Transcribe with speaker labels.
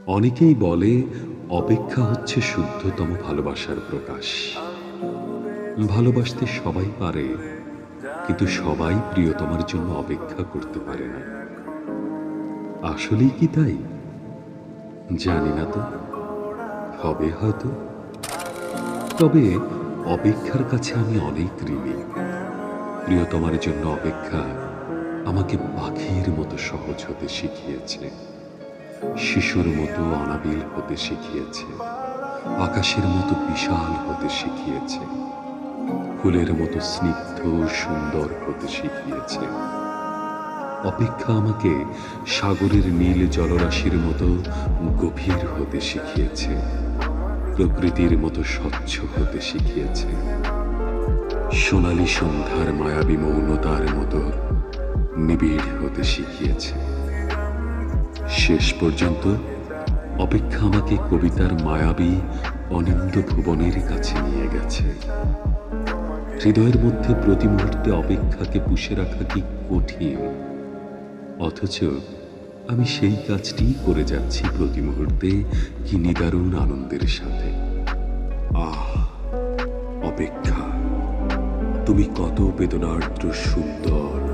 Speaker 1: অনেকেই বলে অপেক্ষা হচ্ছে শুদ্ধতম ভালোবাসার প্রকাশ। ভালোবাসতে সবাই পারে, কিন্তু সবাই প্রিয়তমার জন্য অপেক্ষা করতে পারে না। আসলেই কি তাই? জানি না তো, হবে হয়তো। তবে অপেক্ষার কাছে আমি অনেক ঋণী। প্রিয়তমার জন্য অপেক্ষা আমাকে পাখির মতো সহজ হতে শিখিয়েছে, শিশুর মতো অনাবিল হতে শিখিয়েছে, আকাশের মতো বিশাল হতে শিখিয়েছে, ফুলের মতো স্নিগ্ধ সুন্দর হতে শিখিয়েছে। অপেক্ষা আমাকে সাগরের নীল জলরাশির মতো গভীর হতে শিখিয়েছে, প্রকৃতির মতো স্বচ্ছ হতে শিখিয়েছে, সোনালী সন্ধ্যার মায়াবী মৌনতার মতো নিবিড় হতে শিখিয়েছে। শেষ পর্যন্ত অপেক্ষা আমাকে কবিতার মায়াবী অনিন্দ ভুবনের কাছে নিয়ে গেছে। হৃদয়ের মধ্যে প্রতি মুহূর্তে অপেক্ষাকে পুষে রাখা কি কঠিন, অথচ আমি সেই কাজটিই করে যাচ্ছি প্রতি মুহূর্তে, কি নিদারুণ আনন্দের সাথে। আহ, অপেক্ষা, তুমি কত বেদনার্দ্র সুন্দর।